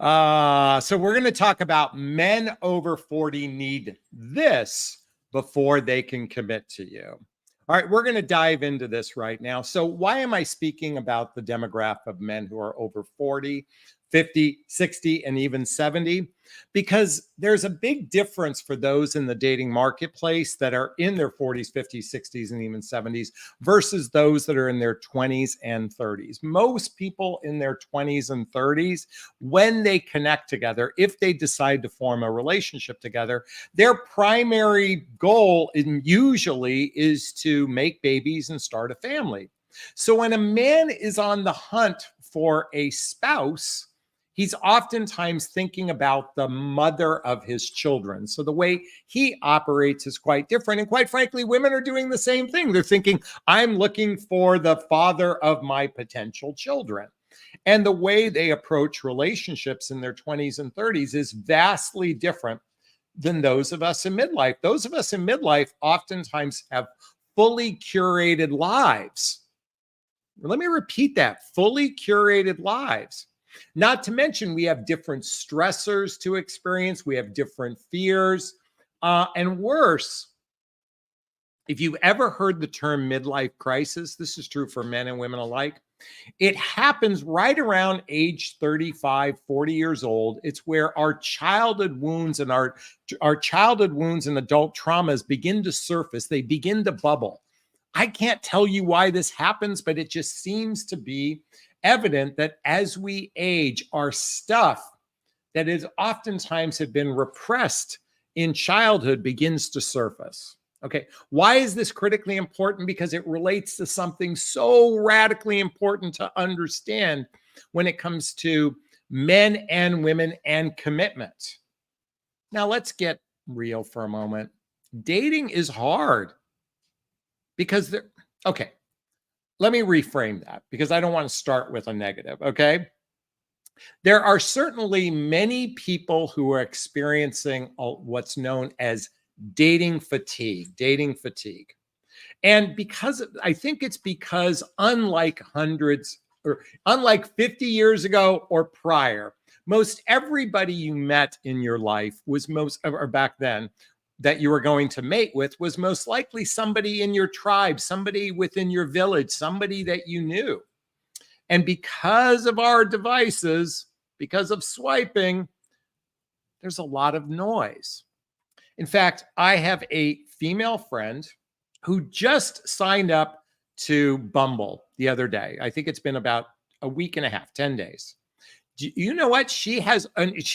So we're going to talk about men over 40 need this before they can commit to you. All right, we're going to dive into this right now. So why am I speaking about the demographic of men who are over 40, 50, 60, and even 70? Because there's a big difference for those in the dating marketplace that are in their 40s, 50s, 60s, and even 70s versus those that are in their 20s and 30s. Most people in their 20s and 30s, when they connect together, if they decide to form a relationship together, their primary goal usually is to make babies and start a family. So when a man is on the hunt for a spouse, he's oftentimes thinking about the mother of his children. So the way he operates is quite different. And quite frankly, women are doing the same thing. They're thinking, I'm looking for the father of my potential children. And the way they approach relationships in their 20s and 30s is vastly different than those of us in midlife. Those of us in midlife oftentimes have fully curated lives. Let me repeat that, fully curated lives. Not to mention, we have different stressors to experience. We have different fears. And worse, if you've ever heard the term midlife crisis, this is true for men and women alike. It happens right around age 35, 40 years old. It's where our childhood wounds and our childhood wounds and adult traumas begin to surface. They begin to bubble. I can't tell you why this happens, but it just seems to be evident that as we age, our stuff that is oftentimes have been repressed in childhood begins to surface. Okay, why is this critically important? Because it relates to something so radically important to understand when it comes to men and women and commitment. Now, let's get real for a moment. Dating is hard because okay, let me reframe that because I don't want to start with a negative, okay? There are certainly many people who are experiencing what's known as dating fatigue. And I think it's because unlike hundreds or unlike 50 years ago or prior, most everybody you met in your life was or back then that you were going to mate with was most likely somebody in your tribe, somebody within your village, somebody that you knew. And because of our devices, because of swiping, there's a lot of noise. In fact, I have a female friend who just signed up to Bumble the other day. I think it's been about a week and a half, 10 days. You know what? She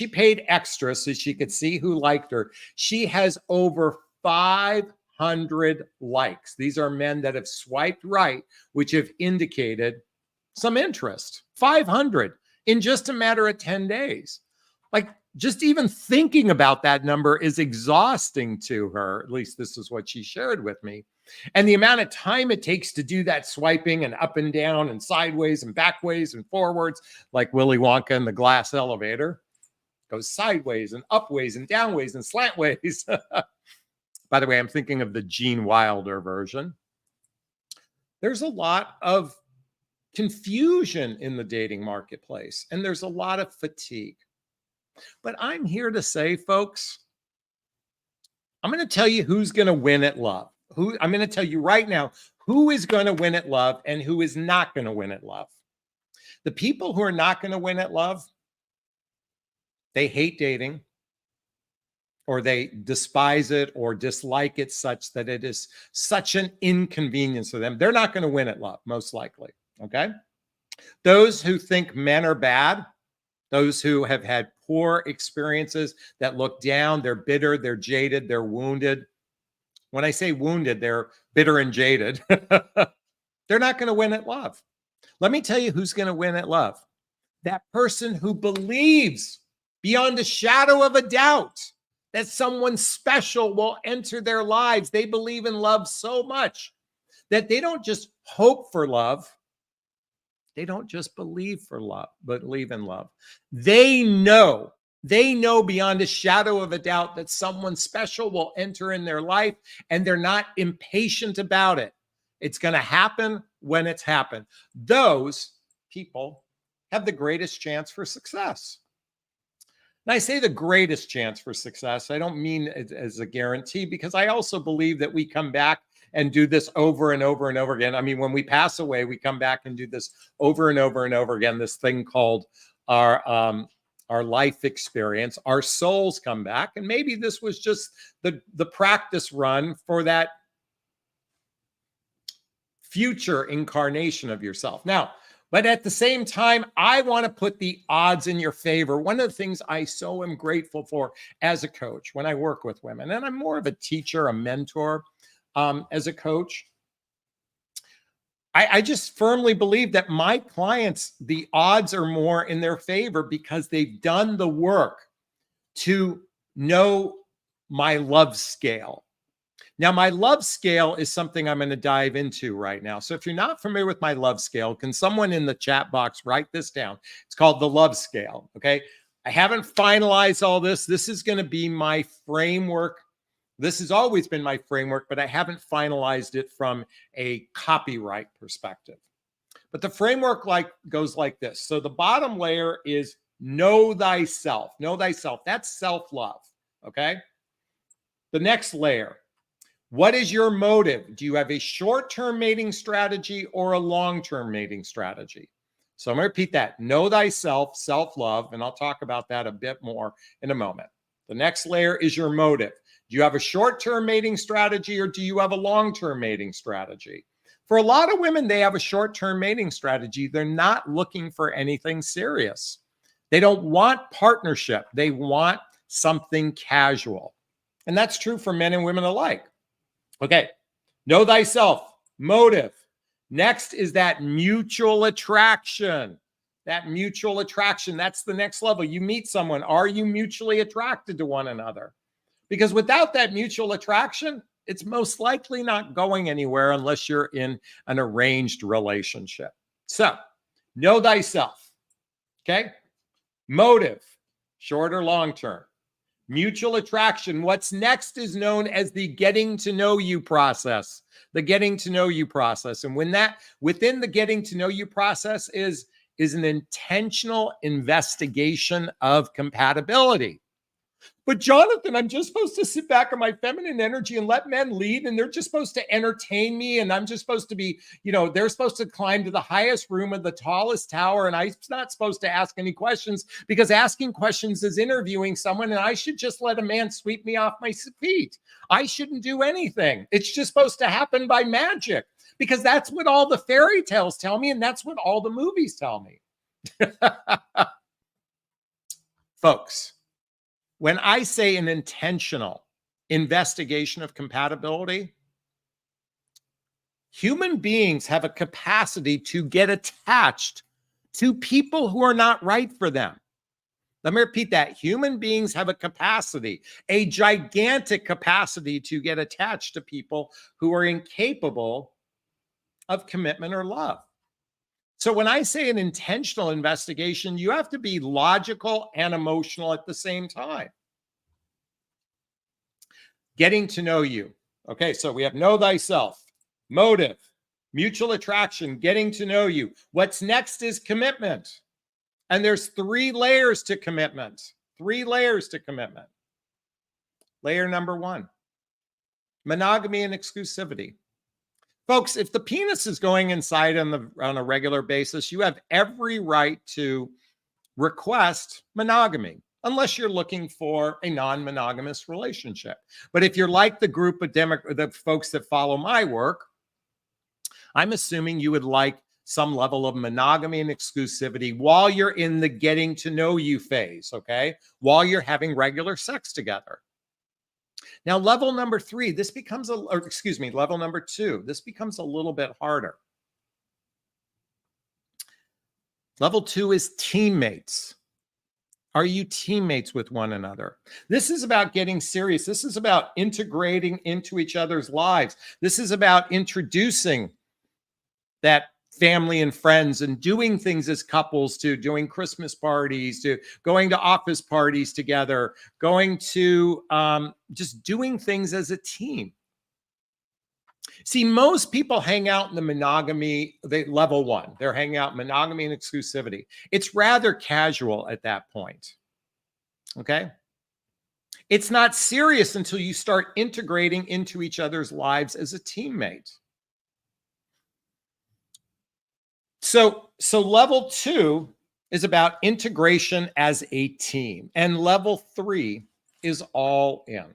paid extra so she could see who liked her. She has over 500 likes. These are men that have swiped right, which have indicated some interest. 500 in just a matter of 10 days. Like, just even thinking about that number is exhausting to her. At least this is what she shared with me. And the amount of time it takes to do that swiping and up and down and sideways and backways and forwards, like Willy Wonka in the glass elevator, goes sideways and upways and downways and slantways. By the way, I'm thinking of the Gene Wilder version. There's a lot of confusion in the dating marketplace, and there's a lot of fatigue. But I'm here to say, folks, I'm going to tell you who's going to win at love. I'm going to tell you right now who is going to win at love and who is not going to win at love. The people who are not going to win at love, they hate dating, or they despise it or dislike it such that it is such an inconvenience to them. They're not going to win at love, most likely. Okay? Those who think men are bad, those who have had poor experiences that look down, they're bitter, they're jaded, they're wounded. When I say wounded, they're bitter and jaded. They're not going to win at love. Let me tell you who's going to win at love. That person who believes beyond a shadow of a doubt that someone special will enter their lives. They believe in love so much that they don't just hope for love. They don't just believe in love. They know beyond a shadow of a doubt that someone special will enter in their life, and they're not impatient about it. It's going to happen when it's happened. Those people have the greatest chance for success. And I say the greatest chance for success. I don't mean it as a guarantee, because I also believe that we come back and do this over and over and over again. I mean, when we pass away, we come back and do this over and over and over again, this thing called our life experience. Our souls come back, and maybe this was just the practice run for that future incarnation of yourself. Now, but at the same time, I want to put the odds in your favor. One of the things I so am grateful for as a coach when I work with women, and I'm more of a teacher, a mentor as a coach, I just firmly believe that my clients, the odds are more in their favor because they've done the work to know my love scale. Now, my love scale is something I'm going to dive into right now. So if you're not familiar with my love scale, can someone in the chat box write this down? It's called the love scale. Okay. I haven't finalized all this. This is going to be my framework. This has always been my framework, but I haven't finalized it from a copyright perspective. But the framework goes like this. So the bottom layer is know thyself. Know thyself. That's self-love. Okay. The next layer. What is your motive? Do you have a short-term mating strategy or a long-term mating strategy? So I'm going to repeat that. Know thyself, self-love, and I'll talk about that a bit more in a moment. The next layer is your motive. Do you have a short-term mating strategy or do you have a long-term mating strategy? For a lot of women, they have a short-term mating strategy. They're not looking for anything serious. They don't want partnership. They want something casual. And that's true for men and women alike. Okay, know thyself, motive. Next is that mutual attraction. That mutual attraction, that's the next level. You meet someone. Are you mutually attracted to one another? Because without that mutual attraction, it's most likely not going anywhere unless you're in an arranged relationship. So, know thyself. Okay, motive, short or long term. Mutual attraction. What's next is known as the getting to know you process. The getting to know you process. And within the getting to know you process is an intentional investigation of compatibility. But Jonathan, I'm just supposed to sit back in my feminine energy and let men lead, and they're just supposed to entertain me, and I'm just supposed to be, they're supposed to climb to the highest room of the tallest tower, and I'm not supposed to ask any questions because asking questions is interviewing someone, and I should just let a man sweep me off my feet. I shouldn't do anything. It's just supposed to happen by magic because that's what all the fairy tales tell me, and that's what all the movies tell me. Folks, when I say an intentional investigation of compatibility, human beings have a capacity to get attached to people who are not right for them. Let me repeat that. Human beings have a capacity, a gigantic capacity to get attached to people who are incapable of commitment or love. So when I say an intentional investigation, you have to be logical and emotional at the same time. Getting to know you. Okay, so we have know thyself, motive, mutual attraction, getting to know you. What's next is commitment. And there's 3 layers to commitment. 3 layers to commitment. Layer number 1, monogamy and exclusivity. Folks, if the penis is going inside on a regular basis, you have every right to request monogamy, unless you're looking for a non-monogamous relationship. But if you're like the group of the folks that follow my work, I'm assuming you would like some level of monogamy and exclusivity while you're in the getting to know you phase, okay? While you're having regular sex together. Now, level number 3, level number 2, this becomes a little bit harder. Level 2 is teammates. Are you teammates with one another? This is about getting serious. This is about integrating into each other's lives. This is about introducing that family and friends and doing things as couples, to doing Christmas parties, to going to office parties together, going to just doing things as a team. See, most people hang out in the monogamy, level 1. They're hanging out in monogamy and exclusivity. It's rather casual at that point. Okay. It's not serious until you start integrating into each other's lives as a teammate. So level 2 is about integration as a team, and level 3 is all in.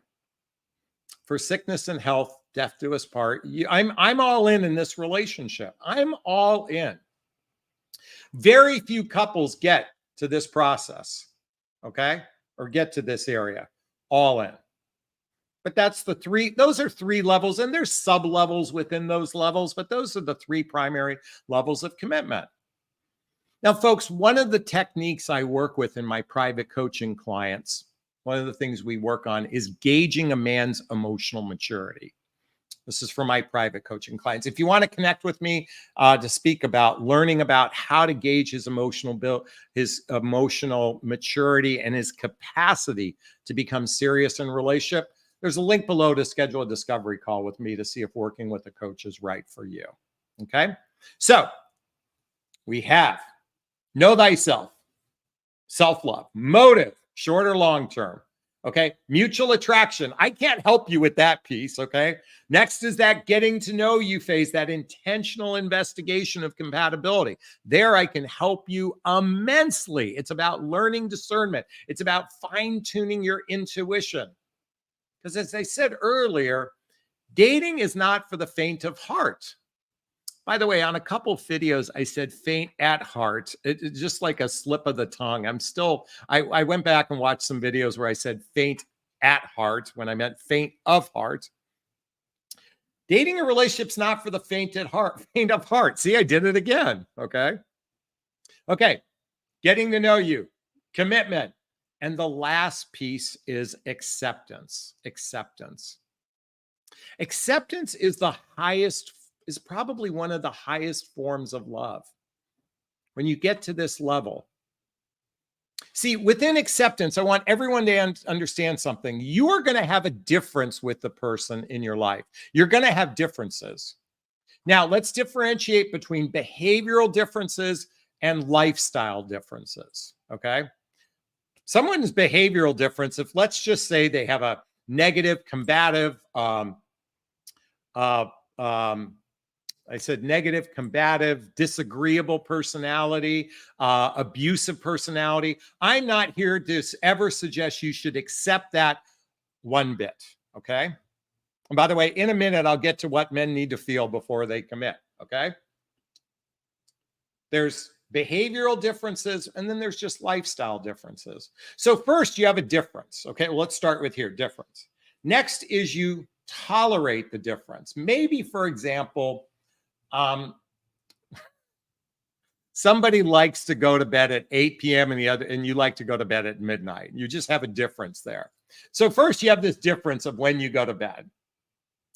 For sickness and health, death do us part. I'm all in this relationship. I'm all in. Very few couples get to this process, okay, or get to this area, all in. But those are 3 levels, and there's sub levels within those levels, but those are the 3 primary levels of commitment. Now, folks, one of the techniques I work with in my private coaching clients, one of the things we work on is gauging a man's emotional maturity. This is for my private coaching clients. If you want to connect with me to speak about learning about how to gauge his emotional maturity and his capacity to become serious in a relationship, there's a link below to schedule a discovery call with me to see if working with a coach is right for you. Okay. So we have know thyself, self-love, motive, short or long term. Okay. Mutual attraction. I can't help you with that piece. Okay. Next is that getting to know you phase, that intentional investigation of compatibility. There I can help you immensely. It's about learning discernment. It's about fine-tuning your intuition. Because as I said earlier, dating is not for the faint of heart. By the way, on a couple of videos, I said faint at heart. It's just like a slip of the tongue. I went back and watched some videos where I said faint at heart when I meant faint of heart. Dating a relationship's not for the faint of heart. See, I did it again. Okay. Getting to know you, commitment. And the last piece is acceptance. Acceptance is probably one of the highest forms of love. When you get to this level, see, within acceptance, I want everyone to understand something. You are going to have a difference with the person in your life. You're going to have differences. Now, let's differentiate between behavioral differences and lifestyle differences. Okay. Someone's behavioral difference, if let's just say they have a negative, combative, disagreeable personality, abusive personality. I'm not here to ever suggest you should accept that one bit. Okay. And by the way, in a minute, I'll get to what men need to feel before they commit. Okay. There's behavioral differences, and then there's just lifestyle differences. So first you have a difference. Okay. Well, let's start with here, difference. Next is you tolerate the difference. Maybe, for example, somebody likes to go to bed at 8 p.m. and you like to go to bed at midnight. You just have a difference there. So first you have this difference of when you go to bed.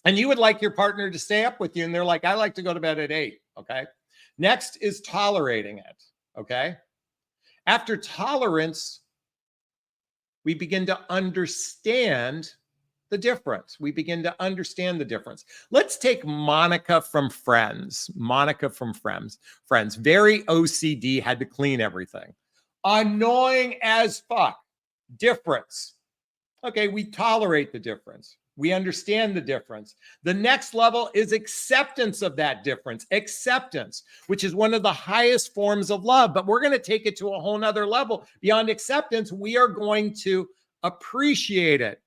And you would like your partner to stay up with you, and they're like, I like to go to bed at 8. Okay. Next is tolerating it. Okay. After tolerance, we begin to understand the difference. We begin to understand the difference. Let's take Monica from Friends. Friends. Very OCD, had to clean everything. Annoying as fuck. Difference. Okay, we tolerate the difference. We understand the difference. The next level is acceptance of that difference. Acceptance, which is one of the highest forms of love, but we're going to take it to a whole nother level. Beyond acceptance, we are going to appreciate it.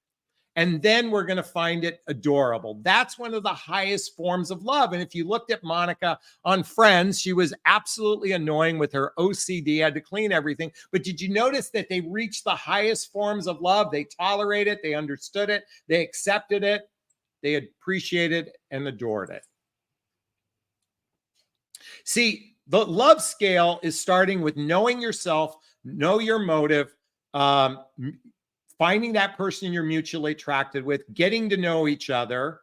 And then we're going to find it adorable. That's one of the highest forms of love. And if you looked at Monica on Friends, she was absolutely annoying with her OCD, had to clean everything. But did you notice that they reached the highest forms of love? They tolerated it, they understood it, they accepted it, they appreciated and adored it. See, the love scale is starting with knowing yourself, know your motive, finding that person you're mutually attracted with, getting to know each other.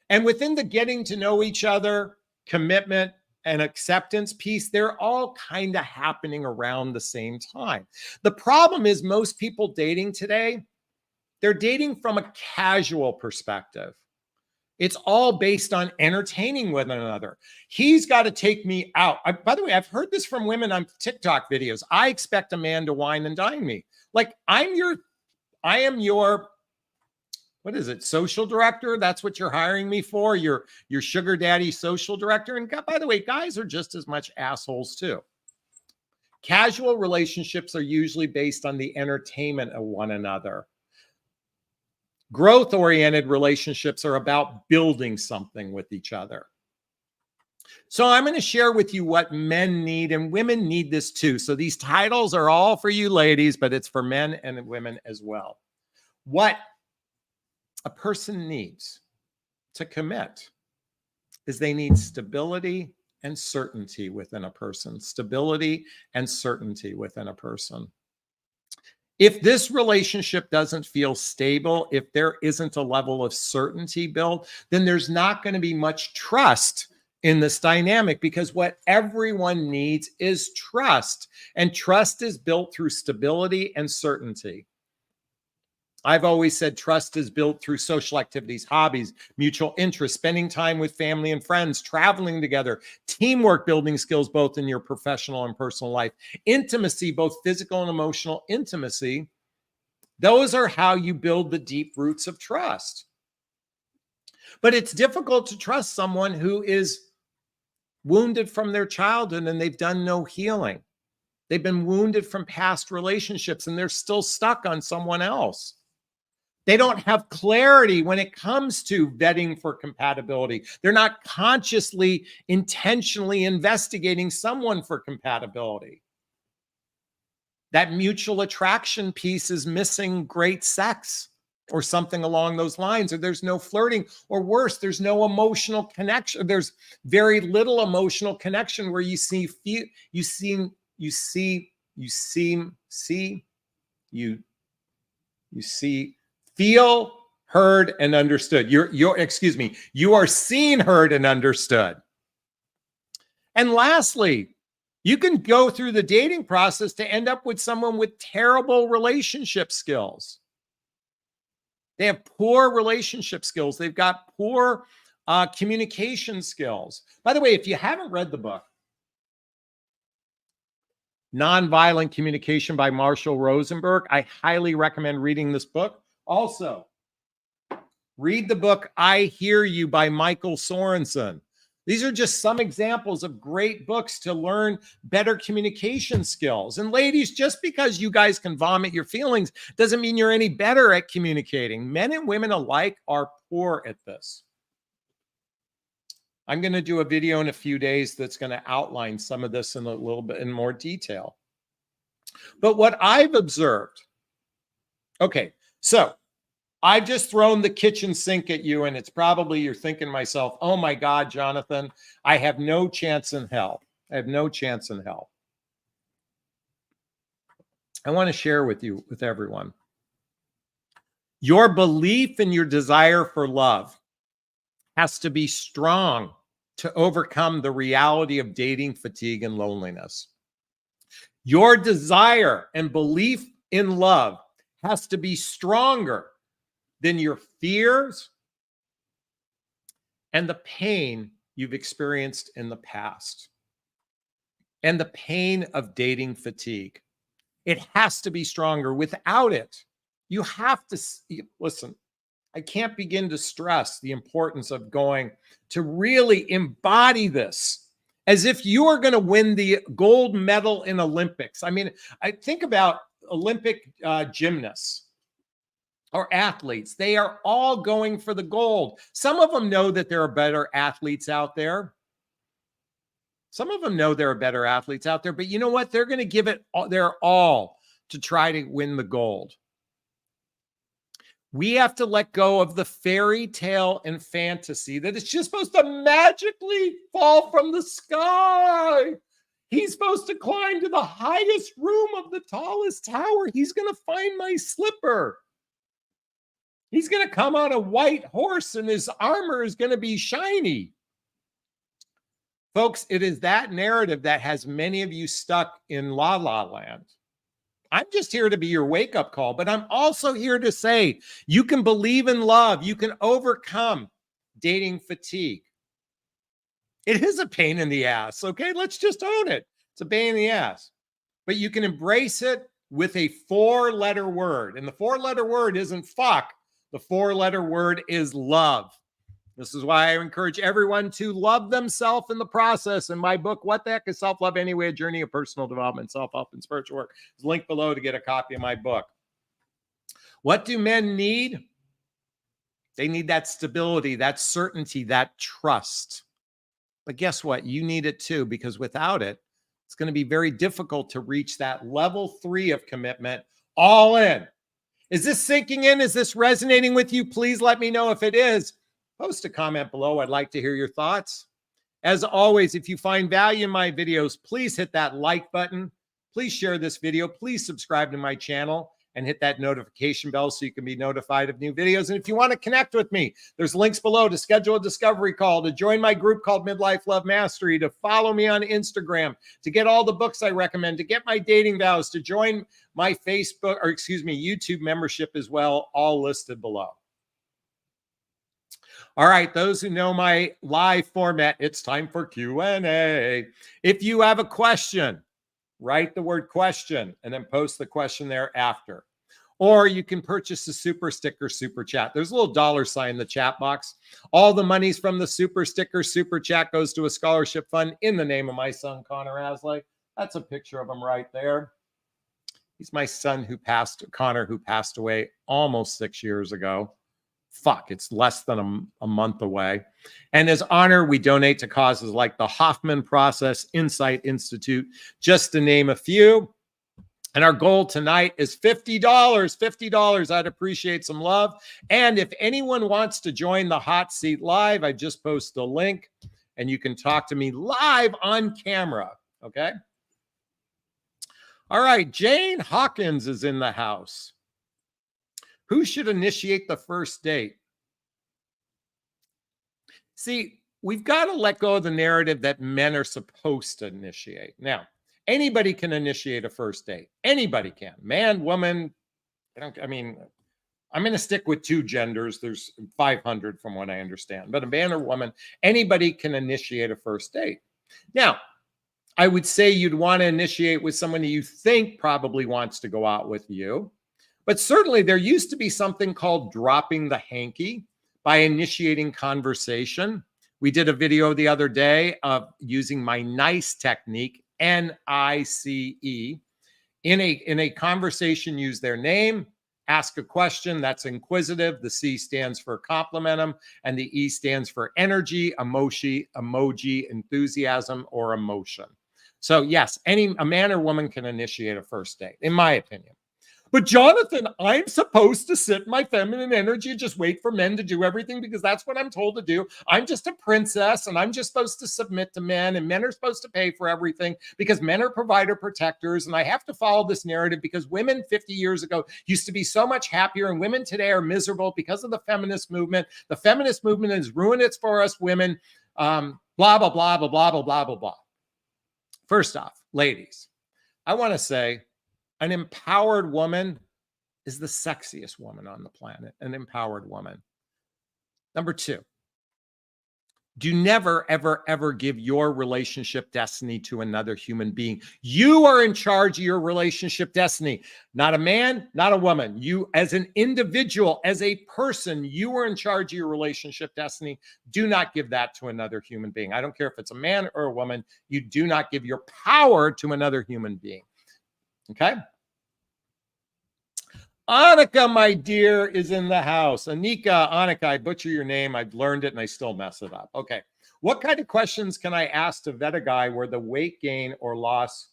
And within the getting to know each other, commitment and acceptance piece, they're all kind of happening around the same time. The problem is most people dating today, they're dating from a casual perspective. It's all based on entertaining one another. He's got to take me out. By the way, I've heard this from women on TikTok videos. I expect a man to wine and dine me. Like, I'm your I am your, what is it, social director? That's what you're hiring me for, your sugar daddy social director. And by the way, guys are just as much assholes too. Casual relationships are usually based on the entertainment of one another. Growth-oriented relationships are about building something with each other. So I'm going to share with you what men need, and women need this too. So these titles are all for you ladies, but it's for men and women as well. What a person needs to commit is they need stability and certainty within a person. Stability and certainty within a person. If this relationship doesn't feel stable, if there isn't a level of certainty built, then there's not going to be much trust in this dynamic, because what everyone needs is trust, and trust is built through stability and certainty. I've always said trust is built through social activities, hobbies, mutual interests, spending time with family and friends, traveling together, teamwork, building skills both in your professional and personal life, intimacy, both physical and emotional intimacy. Those are how you build the deep roots of trust. But it's difficult to trust someone who is wounded from their childhood and they've done no healing. They've been wounded from past relationships and they're still stuck on someone else. They don't have clarity when it comes to vetting for compatibility. They're not consciously, intentionally investigating someone for compatibility. That mutual attraction piece is missing great sex or something along those lines, or there's no flirting, or worse, there's no emotional connection. There's very little emotional connection where you feel, heard, and understood. You are seen, heard, and understood. And lastly, you can go through the dating process to end up with someone with terrible relationship skills. They have poor relationship skills. They've got poor communication skills. By the way, if you haven't read the book, Nonviolent Communication by Marshall Rosenberg, I highly recommend reading this book. Also, read the book I Hear You by Michael Sorensen. These are just some examples of great books to learn better communication skills. And ladies, just because you guys can vomit your feelings doesn't mean you're any better at communicating. Men and women alike are poor at this. I'm going to do a video in a few days that's going to outline some of this in a little bit in more detail. But what I've observed, okay, so I've just thrown the kitchen sink at you, and it's probably you're thinking to myself, oh my God, Jonathan, I have no chance in hell. I have no chance in hell. I want to share with you, with everyone, your belief in your desire for love has to be strong to overcome the reality of dating fatigue and loneliness. Your desire and belief in love has to be stronger than your fears and the pain you've experienced in the past and the pain of dating fatigue. It has to be stronger. Without it, you have to listen. I can't begin to stress the importance of going to really embody this as if you are going to win the gold medal in Olympics. I mean, I think about Olympic gymnasts or athletes. They are all going for the gold. Some of them know that there are better athletes out there. Some of them know there are better athletes out there, but you know what? They're going to give it their all to try to win the gold. We have to let go of the fairy tale and fantasy that it's just supposed to magically fall from the sky. He's supposed to climb to the highest room of the tallest tower. He's going to find my slipper. He's going to come on a white horse and his armor is going to be shiny. Folks, it is that narrative that has many of you stuck in La La Land. I'm just here to be your wake-up call, but I'm also here to say you can believe in love. You can overcome dating fatigue. It is a pain in the ass, okay? Let's just own it. It's a pain in the ass. But you can embrace it with a 4-letter word. And the 4-letter word isn't fuck. The 4-letter word is love. This is why I encourage everyone to love themselves in the process. In my book, What the Heck is Self-Love Anyway? A Journey of Personal Development, Self-Help, and Spiritual Work. It's linked below to get a copy of my book. What do men need? They need that stability, that certainty, that trust. But guess what? You need it too, because without it, it's going to be very difficult to reach that level 3 of commitment, all in. Is this sinking in? Is this resonating with you? Please let me know if it is. Post a comment below. I'd like to hear your thoughts. As always, if you find value in my videos, please hit that like button. Please share this video. Please subscribe to my channel and hit that notification bell so you can be notified of new videos. And if you want to connect with me, there's links below to schedule a discovery call, to join my group called Midlife Love Mastery, to follow me on Instagram, to get all the books I recommend, to get my dating vows, to join my YouTube membership as well, all listed below. All right, those who know my live format, it's time for Q&A. If you have a question, write the word question and then post the question there after. Or you can purchase the super sticker, super chat. There's a little $ in the chat box. All the monies from the super sticker, super chat goes to a scholarship fund in the name of my son, Connor Asley. That's a picture of him right there. He's my son Connor, who passed away almost 6 years ago. Fuck, it's less than a month away. And as honor, we donate to causes like the Hoffman Process Insight Institute, just to name a few. And our goal tonight is $50. $50. I'd appreciate some love. And if anyone wants to join the hot seat live, I just posted a link and you can talk to me live on camera. Okay. All right. Jane Hawkins is in the house. Who should initiate the first date? See, we've got to let go of the narrative that men are supposed to initiate. Now, anybody can initiate a first date. Anybody can. Man, woman. I'm going to stick with 2 genders. There's 500 from what I understand. But a man or woman, anybody can initiate a first date. Now, I would say you'd want to initiate with someone you think probably wants to go out with you. But certainly there used to be something called dropping the hanky by initiating conversation. We did a video the other day of using my NICE technique, N-I-C-E. In a conversation, use their name, ask a question that's inquisitive. The C stands for compliment them, and the E stands for energy, emoji, enthusiasm, or emotion. So yes, a man or woman can initiate a first date, in my opinion. But Jonathan, I'm supposed to sit in my feminine energy and just wait for men to do everything because that's what I'm told to do. I'm just a princess and I'm just supposed to submit to men, and men are supposed to pay for everything because men are provider protectors. And I have to follow this narrative because women 50 years ago used to be so much happier, and women today are miserable because of the feminist movement. The feminist movement has ruined it for us women. Blah, blah, blah, blah, blah, blah, blah, blah, blah. First off, ladies, I want to say, an empowered woman is the sexiest woman on the planet, an empowered woman. Number 2, do never, ever, ever give your relationship destiny to another human being. You are in charge of your relationship destiny, not a man, not a woman. You as an individual, as a person, you are in charge of your relationship destiny. Do not give that to another human being. I don't care if it's a man or a woman. You do not give your power to another human being. Okay. Annika, my dear, is in the house. Annika, I butcher your name. I've learned it and I still mess it up. Okay. What kind of questions can I ask to vet a guy where the weight gain or loss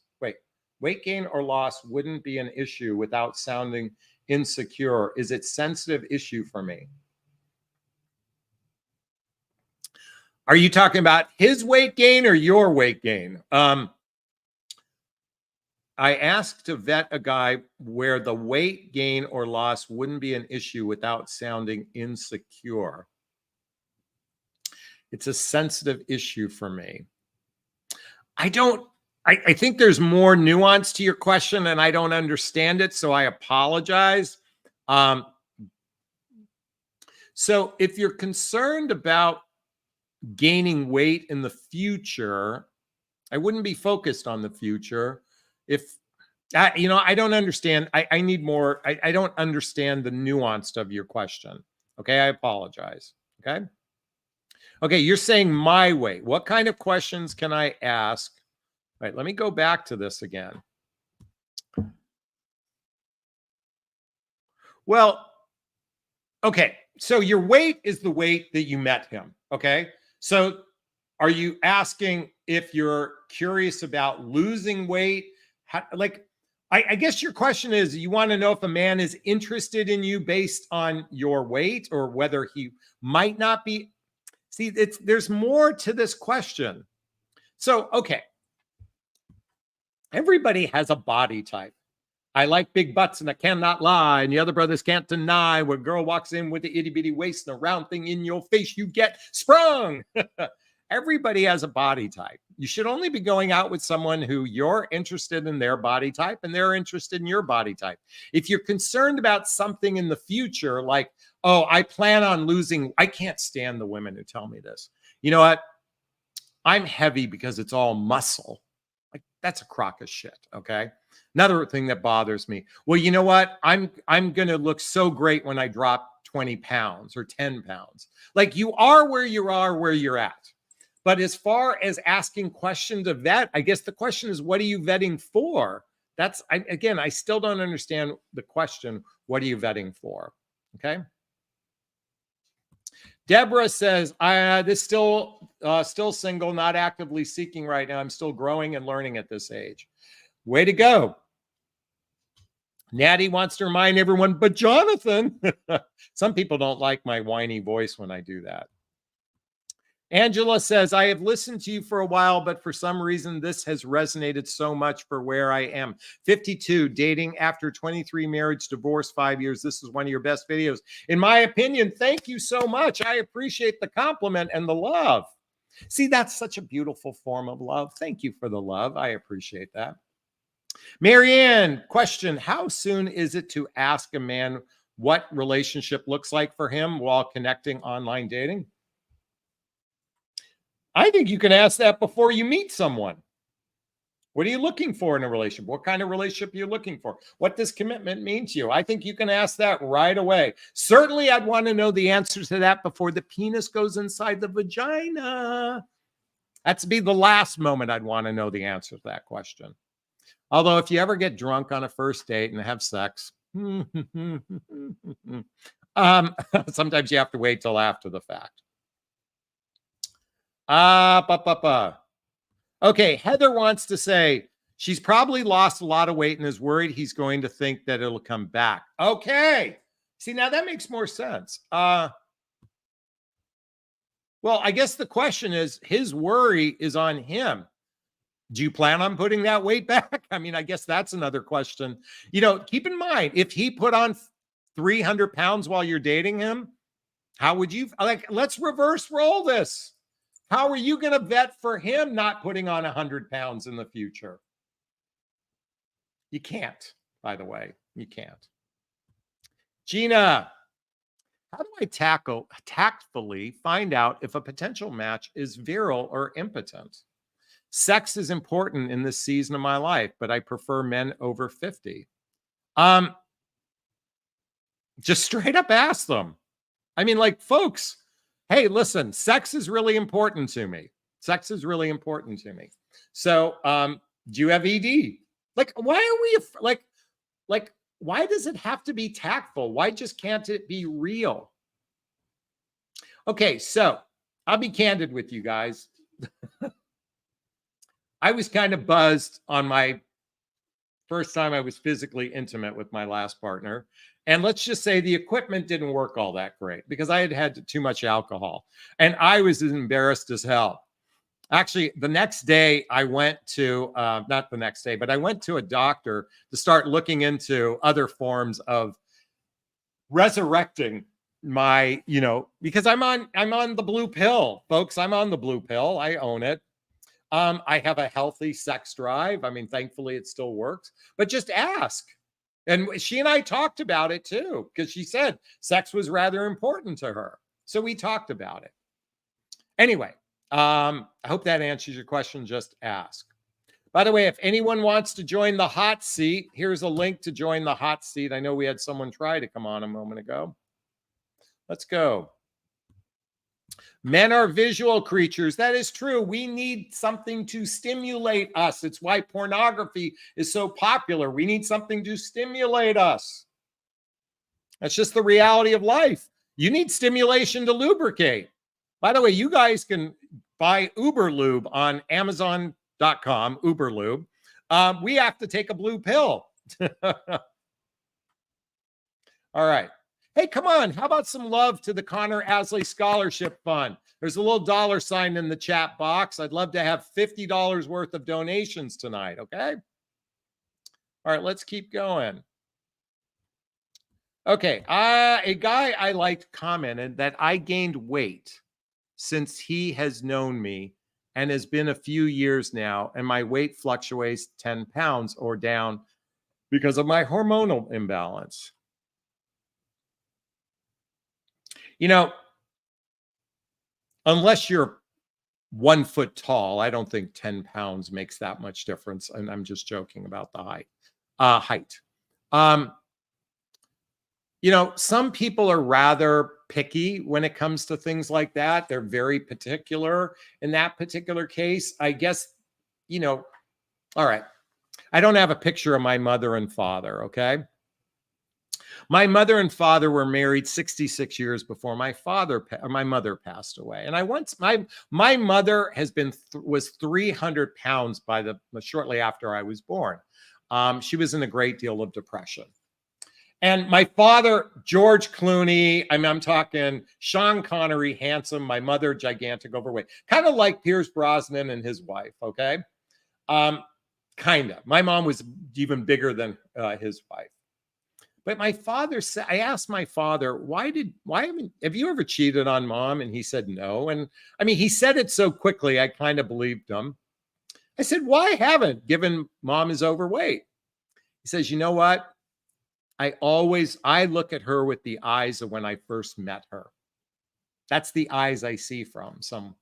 wouldn't be an issue without sounding insecure? Is it a sensitive issue for me? Are you talking about his weight gain or your weight gain? I asked to vet a guy where the weight gain or loss wouldn't be an issue without sounding insecure. It's a sensitive issue for me. I think there's more nuance to your question and I don't understand it, so I apologize. So if you're concerned about gaining weight in the future, I wouldn't be focused on the future. If I don't understand. I need more. I don't understand the nuance of your question. Okay, I apologize. Okay. Okay, you're saying my way. What kind of questions can I ask? All right, let me go back to this again. Well, okay. So your weight is the weight that you met him. Okay. So are you asking if you're curious about losing weight? I guess your question is you want to know if a man is interested in you based on your weight or whether he might not be. See, there's more to this question. So, okay, everybody has a body type. I like big butts and I cannot lie. And the other brothers can't deny when a girl walks in with the itty bitty waist and a round thing in your face, you get sprung. Everybody has a body type. You should only be going out with someone who you're interested in their body type and they're interested in your body type. If you're concerned about something in the future, like, oh, I plan on losing, I can't stand the women who tell me this. You know what? I'm heavy because it's all muscle. Like, that's a crock of shit. Okay. Another thing that bothers me. Well, you know what? I'm going to look so great when I drop 20 pounds or 10 pounds. Like, you are where you're at. But as far as asking questions of vet, I guess the question is, what are you vetting for? Again, I still don't understand the question. What are you vetting for? Okay. Deborah says, this still single, not actively seeking right now. I'm still growing and learning at this age. Way to go. Natty wants to remind everyone, but Jonathan, some people don't like my whiny voice when I do that. Angela says, I have listened to you for a while, but for some reason, this has resonated so much for where I am. 52, dating after 23, marriage, divorce, 5 years. This is one of your best videos. In my opinion, thank you so much. I appreciate the compliment and the love. See, that's such a beautiful form of love. Thank you for the love. I appreciate that. Marianne, question, how soon is it to ask a man what relationship looks like for him while connecting online dating? I think you can ask that before you meet someone. What are you looking for in a relationship? What kind of relationship are you looking for? What does commitment mean to you? I think you can ask that right away. Certainly, I'd want to know the answer to that before the penis goes inside the vagina. That's be the last moment I'd want to know the answer to that question. Although if you ever get drunk on a first date and have sex, sometimes you have to wait till after the fact. Okay, Heather wants to say she's probably lost a lot of weight and is worried he's going to think that it'll come back. Okay. See, now that makes more sense. Well, I guess the question is, his worry is on him. Do you plan on putting that weight back? I mean, I guess that's another question. Keep in mind, if he put on 300 pounds while you're dating him, how would you, let's reverse roll this. How are you going to vet for him not putting on 100 pounds in the future? You can't, by the way. You can't. Gina, how do I tactfully find out if a potential match is virile or impotent? Sex is important in this season of my life, but I prefer men over 50. Just straight up ask them. I mean, folks, hey, listen, sex is really important to me. Sex is really important to me. So, do you have ED? Why are we why does it have to be tactful? Why just can't it be real? Okay, so I'll be candid with you guys. I was kind of buzzed on my first time I was physically intimate with my last partner. And let's just say the equipment didn't work all that great because I had had too much alcohol and I was as embarrassed as hell. Actually, the next day I went to, not the next day, but I went to a doctor to start looking into other forms of resurrecting my, because I'm on the blue pill, folks. I'm on the blue pill. I own it. I have a healthy sex drive. I mean, thankfully it still works, but just ask. And she and I talked about it too, because she said sex was rather important to her. So we talked about it. Anyway, I hope that answers your question. Just ask. By the way, if anyone wants to join the hot seat, here's a link to join the hot seat. I know we had someone try to come on a moment ago. Let's go. Men are visual creatures. That is true. We need something to stimulate us. It's why pornography is so popular. We need something to stimulate us. That's just the reality of life. You need stimulation to lubricate. By the way, you guys can buy Uber Lube on Amazon.com, Uber Lube. We have to take a blue pill. All right. Hey, come on. How about some love to the Connor Asley Scholarship Fund? There's a little dollar sign in the chat box. I'd love to have $50 worth of donations tonight, okay? All right, let's keep going. Okay, a guy I liked commented that I gained weight since he has known me and has been a few years now, and my weight fluctuates 10 pounds or down because of my hormonal imbalance. You know, unless you're 1 foot tall, I don't think 10 pounds makes that much difference. And I'm just joking about the height. You know, some people are rather picky when it comes to things like that. They're very particular in that particular case. I guess, you know, all right. I don't have a picture of my mother and father, okay? My mother and father were married 66 years before my mother passed away. And my mother was 300 pounds shortly after I was born. She was in a great deal of depression. And my father, George Clooney, I'm talking Sean Connery, handsome, my mother, gigantic, overweight, kind of like Pierce Brosnan and his wife, okay? Kind of. My mom was even bigger than his wife. But my father said, I asked my father, have you ever cheated on mom? And he said, no. And I mean, he said it so quickly, I kind of believed him. I said, why haven't, given mom is overweight? He says, you know what? I look at her with the eyes of when I first met her. That's the eyes I see from some,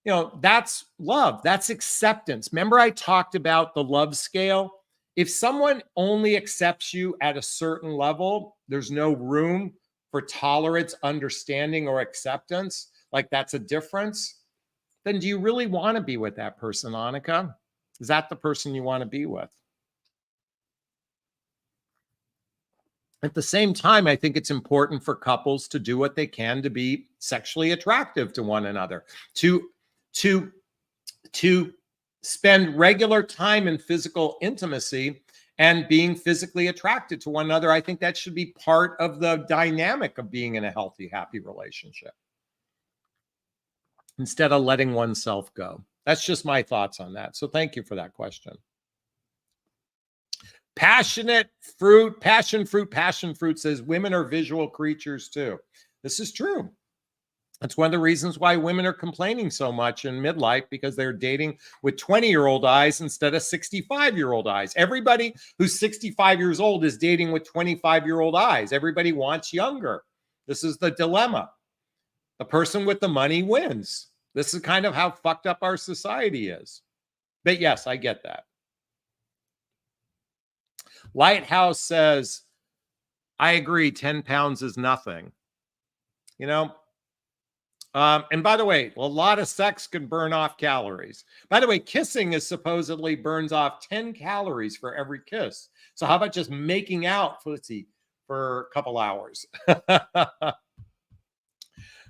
you know, that's love. That's acceptance. Remember I talked about the love scale? If someone only accepts you at a certain level, there's no room for tolerance, understanding, or acceptance, like that's a difference, then do you really want to be with that person, Annika? Is that the person you want to be with? At the same time, I think it's important for couples to do what they can to be sexually attractive to one another, to spend regular time in physical intimacy and being physically attracted to one another. I think that should be part of the dynamic of being in a healthy, happy relationship, instead of letting oneself go. That's just my thoughts on that. So thank you for that question. Passion fruit says women are visual creatures too. This is true. That's one of the reasons why women are complaining so much in midlife, because they're dating with 20-year-old eyes instead of 65-year-old eyes. Everybody who's 65 years old is dating with 25-year-old eyes. Everybody wants younger. This is the dilemma. The person with the money wins. This is kind of how fucked up our society is. But yes, I get that. Lighthouse says, I agree, 10 pounds is nothing. You know, and by the way, a lot of sex can burn off calories. By the way, kissing is supposedly burns off 10 calories for every kiss. So how about just making out, for a couple hours?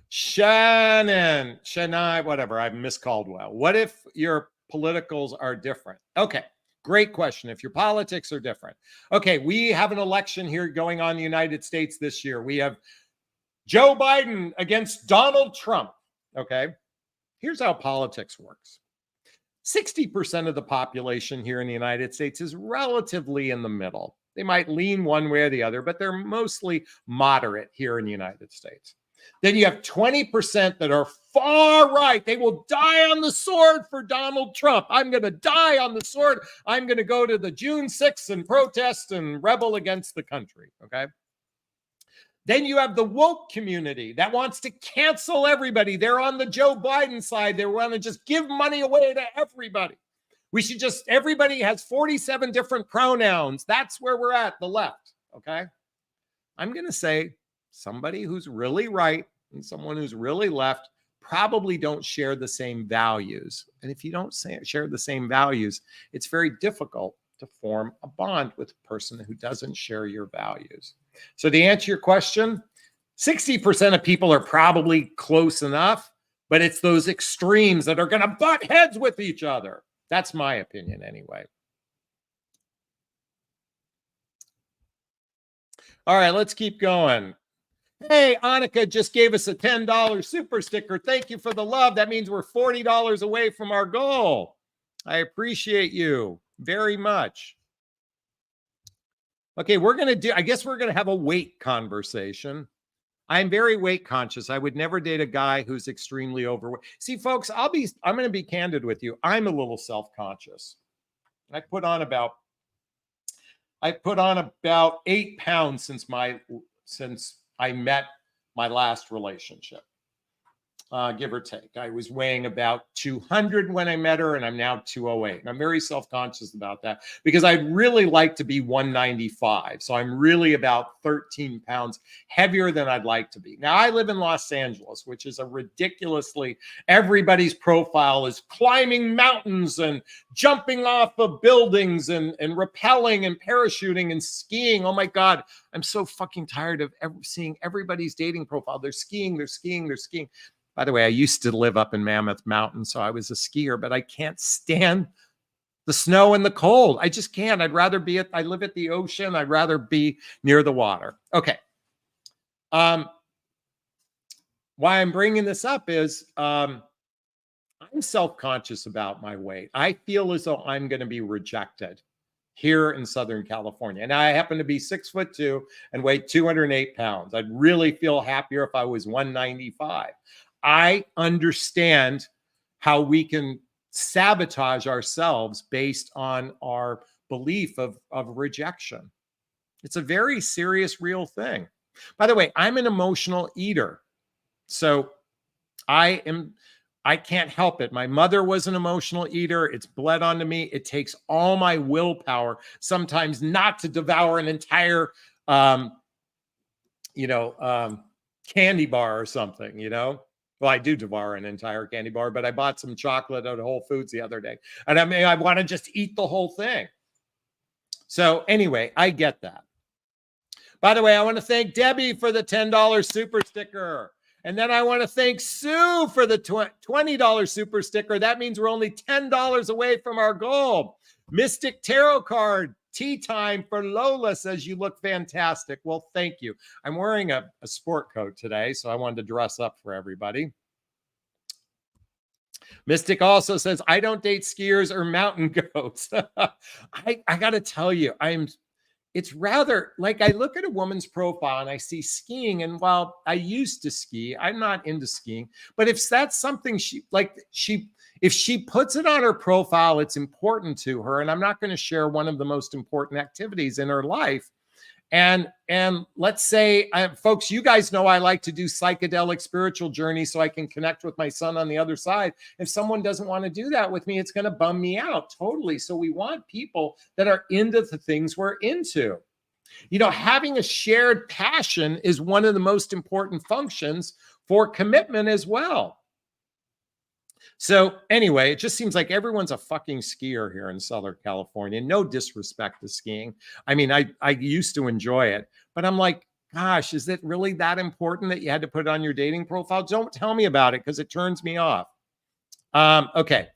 Shania, whatever, I Miss Caldwell. What if your politicals are different? Okay, great question. If your politics are different. Okay, we have an election here going on in the United States this year. We have Joe Biden against Donald Trump. Okay, here's how politics works. 60% of the population here in the United States is relatively in the middle. They might lean one way or the other, but they're mostly moderate here in the United States. Then you have 20% that are far right. They will die on the sword for Donald Trump. I'm going to die on the sword. I'm going to go to the June 6th and protest and rebel against the country. Okay. Then you have the woke community that wants to cancel everybody. They're on the Joe Biden side. They want to just give money away to everybody. Everybody has 47 different pronouns. That's where we're at, the left. Okay. I'm going to say somebody who's really right and someone who's really left probably don't share the same values. And if you don't share the same values, it's very difficult to form a bond with a person who doesn't share your values. So to answer your question, 60% of people are probably close enough, but it's those extremes that are going to butt heads with each other. That's my opinion anyway. All right, let's keep going. Hey, Annika just gave us a $10 super sticker. Thank you for the love. That means we're $40 away from our goal. I appreciate you very much. Okay, I guess we're going to have a weight conversation. I'm very weight conscious. I would never date a guy who's extremely overweight. See, folks, I'm going to be candid with you. I'm a little self-conscious. I put on about 8 pounds since I met my last relationship, give or take. I was weighing about 200 when I met her, and I'm now 208. And I'm very self-conscious about that because I'd really like to be 195. So I'm really about 13 pounds heavier than I'd like to be. Now, I live in Los Angeles, which is everybody's profile is climbing mountains and jumping off of buildings and rappelling and parachuting and skiing. Oh my God, I'm so fucking tired of seeing everybody's dating profile. They're skiing. By the way, I used to live up in Mammoth Mountain, so I was a skier, but I can't stand the snow and the cold. I just can't. I live at the ocean. I'd rather be near the water. Okay. Why I'm bringing this up is I'm self-conscious about my weight. I feel as though I'm going to be rejected here in Southern California. And I happen to be 6'2" and weigh 208 pounds. I'd really feel happier if I was 195. I understand how we can sabotage ourselves based on our belief of rejection. It's a very serious, real thing. By the way, I'm an emotional eater. So I can't help it. My mother was an emotional eater. It's bled onto me. It takes all my willpower sometimes not to devour an entire, candy bar or something, Well, I do devour an entire candy bar, but I bought some chocolate at Whole Foods the other day. And I want to just eat the whole thing. So anyway, I get that. By the way, I want to thank Debbie for the $10 super sticker. And then I want to thank Sue for the $20 super sticker. That means we're only $10 away from our goal. Mystic Tarot card, tea time for Lola says you look fantastic. Well, thank you. I'm wearing a sport coat today, so I wanted to dress up for everybody. Mystic also says, I don't date skiers or mountain goats. I got to tell you, it's rather like I look at a woman's profile and I see skiing. And while I used to ski, I'm not into skiing. But if that's something if she puts it on her profile, it's important to her. And I'm not going to share one of the most important activities in her life. And let's say, folks, you guys know I like to do psychedelic spiritual journeys so I can connect with my son on the other side. If someone doesn't want to do that with me, it's going to bum me out totally. So we want people that are into the things we're into. Having a shared passion is one of the most important functions for commitment as well. So anyway, it just seems like everyone's a fucking skier here in Southern California. No disrespect to skiing. I mean, I used to enjoy it, but I'm like, gosh, is it really that important that you had to put it on your dating profile? Don't tell me about it because it turns me off. Okay.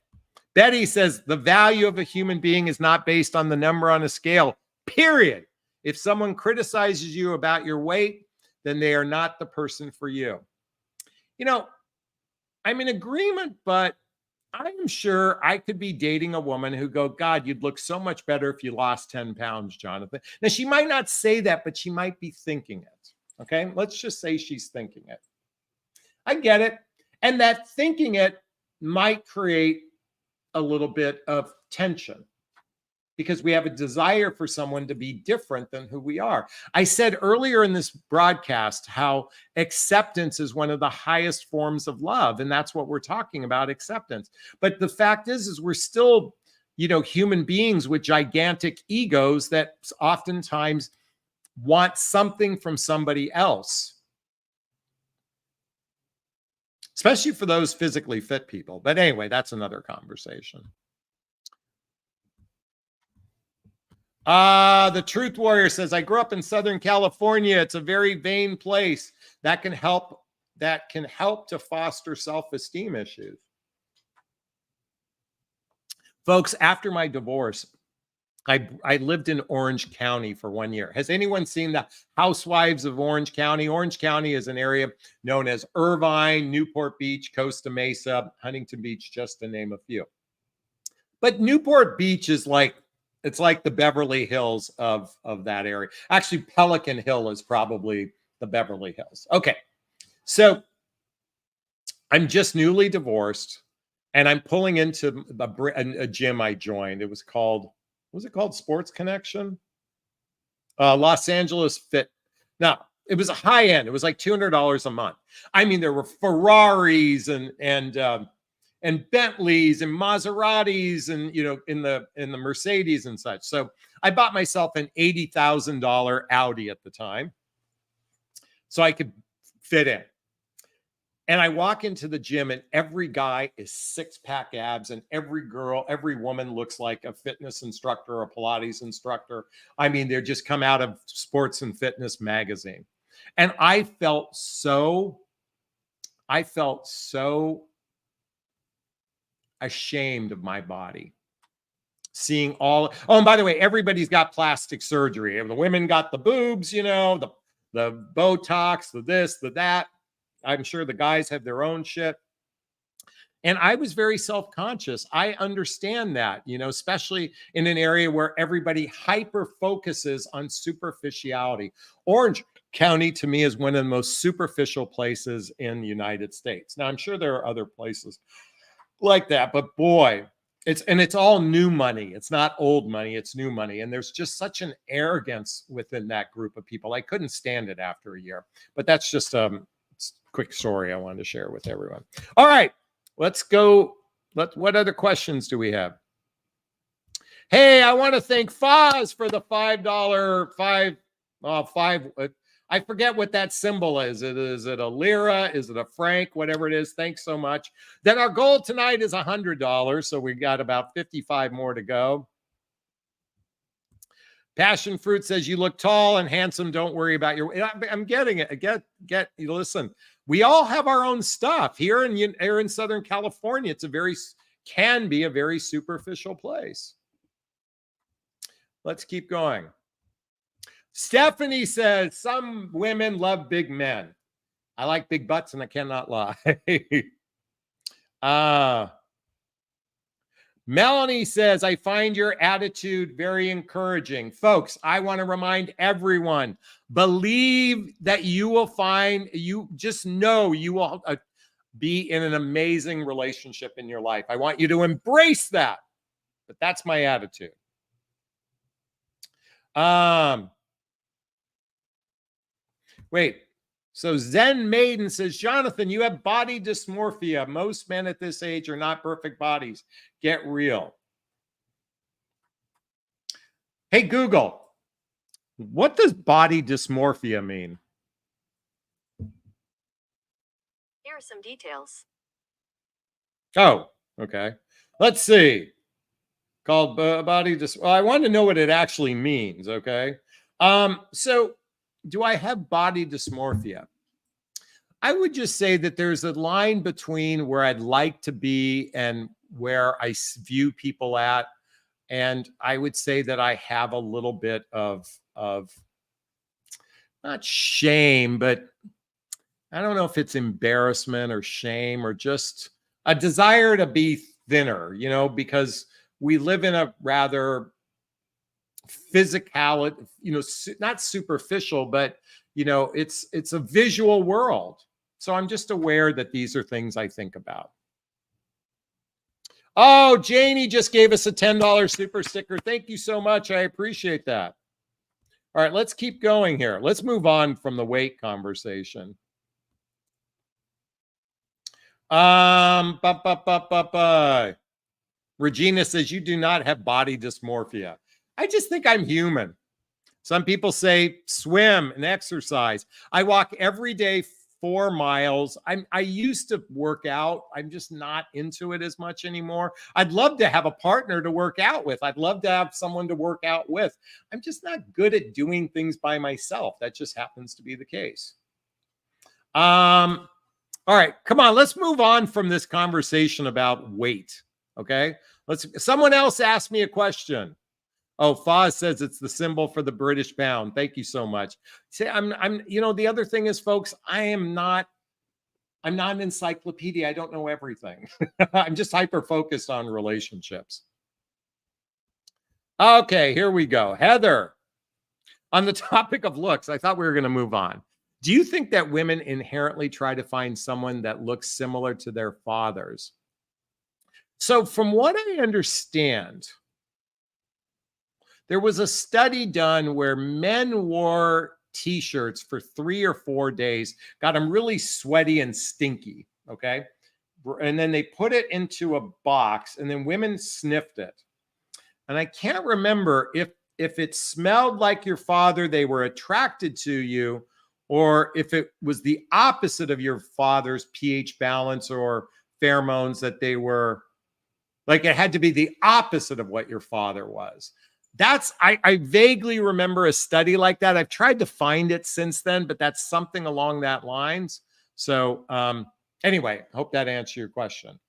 Betty says the value of a human being is not based on the number on a scale, period. If someone criticizes you about your weight, then they are not the person for you. I'm in agreement, but I'm sure I could be dating a woman who go, God, you'd look so much better if you lost 10 pounds, Jonathan. Now, she might not say that, but she might be thinking it. Okay. Let's just say she's thinking it. I get it. And that thinking it might create a little bit of tension because we have a desire for someone to be different than who we are. I said earlier in this broadcast how acceptance is one of the highest forms of love, and that's what we're talking about, acceptance. But the fact is we're still human beings with gigantic egos that oftentimes want something from somebody else, especially for those physically fit people. But anyway, that's another conversation. The Truth Warrior says, I grew up in Southern California. It's a very vain place that can help to foster self-esteem issues. Folks, after my divorce, I lived in Orange County for 1 year. Has anyone seen the Housewives of Orange County? Orange County is an area known as Irvine, Newport Beach, Costa Mesa, Huntington Beach, just to name a few. But Newport Beach is it's like the Beverly Hills of that area. Actually, Pelican Hill is probably the Beverly Hills. Okay, so I'm just newly divorced, and I'm pulling into a gym I joined. It was called Sports Connection? Los Angeles Fit. Now, it was a high end. It was like $200 a month. I mean, there were Ferraris and Bentleys and Maseratis and, in the Mercedes and such. So I bought myself an $80,000 Audi at the time so I could fit in. And I walk into the gym and every guy is six-pack abs, and every woman looks like a fitness instructor or a Pilates instructor. I mean, they're just come out of Sports and Fitness magazine. And I felt so ashamed of my body. Seeing oh, and by the way, everybody's got plastic surgery. The women got the boobs, the Botox, the this, the that. I'm sure the guys have their own shit. And I was very self-conscious. I understand that, especially in an area where everybody hyper focuses on superficiality. Orange County, to me, is one of the most superficial places in the United States. Now, I'm sure there are other places like that, but boy, it's all new money. It's not old money, it's new money. And there's just such an arrogance within that group of people. I couldn't stand it after a year, but that's just quick story I wanted to share with everyone. All right, let's go. What other questions do we have? Hey, I want to thank Foz for the $5. I forget what that symbol is. Is it a lira? Is it a franc? Whatever it is. Thanks so much. Then our goal tonight is $100. So we got about 55 more to go. Passion Fruit says, you look tall and handsome. Don't worry about your... I'm getting it. Listen, we all have our own stuff. Here in Southern California, can be a very superficial place. Let's keep going. Stephanie says, some women love big men. I like big butts and I cannot lie. Melanie says, I find your attitude very encouraging. Folks, I want to remind everyone, believe that just know you will be in an amazing relationship in your life. I want you to embrace that. But that's my attitude. Wait. So Zen Maiden says, Jonathan, you have body dysmorphia. Most men at this age are not perfect bodies. Get real. Hey, Google, what does body dysmorphia mean? Here are some details. Oh, okay. Let's see. Called body dysmorphia. Well, I want to know what it actually means, okay? So do I have body dysmorphia? I would just say that there's a line between where I'd like to be and where I view people at. And I would say that I have a little bit of not shame, but I don't know if it's embarrassment or shame or just a desire to be thinner, because we live in a rather physical, not superficial, but it's a visual world. So I'm just aware that these are things I think about. Oh, Janie just gave us a $10 super sticker. Thank you so much. I appreciate that. All right, let's keep going here. Let's move on from the weight conversation. Regina says, you do not have body dysmorphia. I just think I'm human. Some people say swim and exercise. I walk every day 4 miles. I used to work out. I'm just not into it as much anymore. I'd love to have a partner to work out with. I'd love to have someone to work out with. I'm just not good at doing things by myself. That just happens to be the case. All right, come on. Let's move on from this conversation about weight. Okay. Someone else asked me a question. Oh, Foz says it's the symbol for the British pound. Thank you so much. See, the other thing is, folks, I'm not an encyclopedia. I don't know everything. I'm just hyper focused on relationships. Okay, here we go. Heather, on the topic of looks, I thought we were going to move on. Do you think that women inherently try to find someone that looks similar to their fathers? So from what I understand, there was a study done where men wore t-shirts for 3 or 4 days, got them really sweaty and stinky, okay? And then they put it into a box, and then women sniffed it. And I can't remember if it smelled like your father, they were attracted to you, or if it was the opposite of your father's pH balance or pheromones, that they were like, it had to be the opposite of what your father was. I vaguely remember a study like that. I've tried to find it since then, but that's something along that lines. So anyway, hope that answered your question.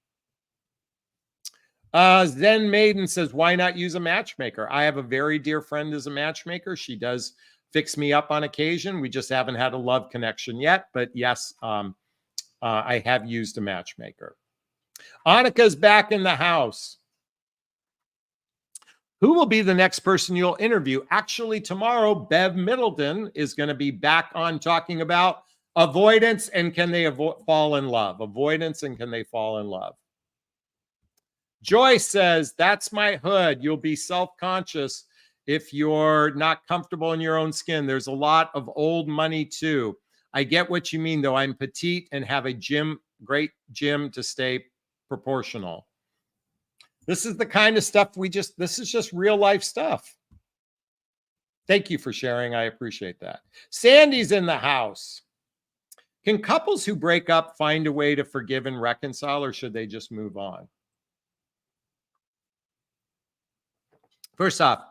Zen Maiden says, why not use a matchmaker? I have a very dear friend as a matchmaker. She does fix me up on occasion. We just haven't had a love connection yet, but yes, I have used a matchmaker. Annika's back in the house. Who will be the next person you'll interview? Actually, tomorrow, Bev Middleton is going to be back on talking about avoidance and can they fall in love? Avoidance and can they fall in love? Joyce says, that's my hood. You'll be self-conscious if you're not comfortable in your own skin. There's a lot of old money too. I get what you mean, though. I'm petite and have a great gym to stay proportional. This is the kind of stuff this is just real life stuff. Thank you for sharing. I appreciate that. Sandy's in the house. Can couples who break up find a way to forgive and reconcile, or should they just move on? First off,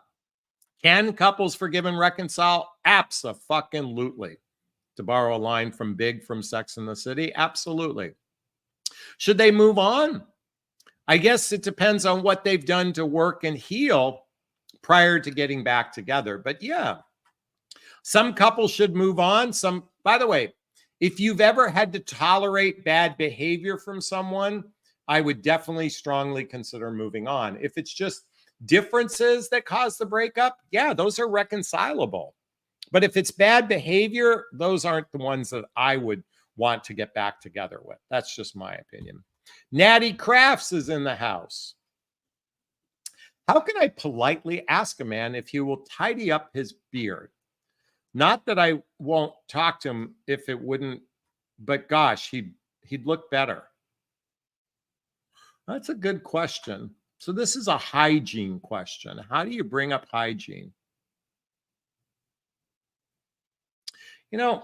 can couples forgive and reconcile? Abso-fucking-lutely. To borrow a line from Big from Sex and the City, absolutely. Should they move on? I guess it depends on what they've done to work and heal prior to getting back together. But yeah, some couples should move on. By the way, if you've ever had to tolerate bad behavior from someone, I would definitely strongly consider moving on. If it's just differences that cause the breakup, yeah, those are reconcilable. But if it's bad behavior, those aren't the ones that I would want to get back together with. That's just my opinion. Natty Crafts is in the house. How can I politely ask a man if he will tidy up his beard? Not that I won't talk to him if it wouldn't, but gosh, he'd look better. That's a good question. So this is a hygiene question. How do you bring up hygiene? You know,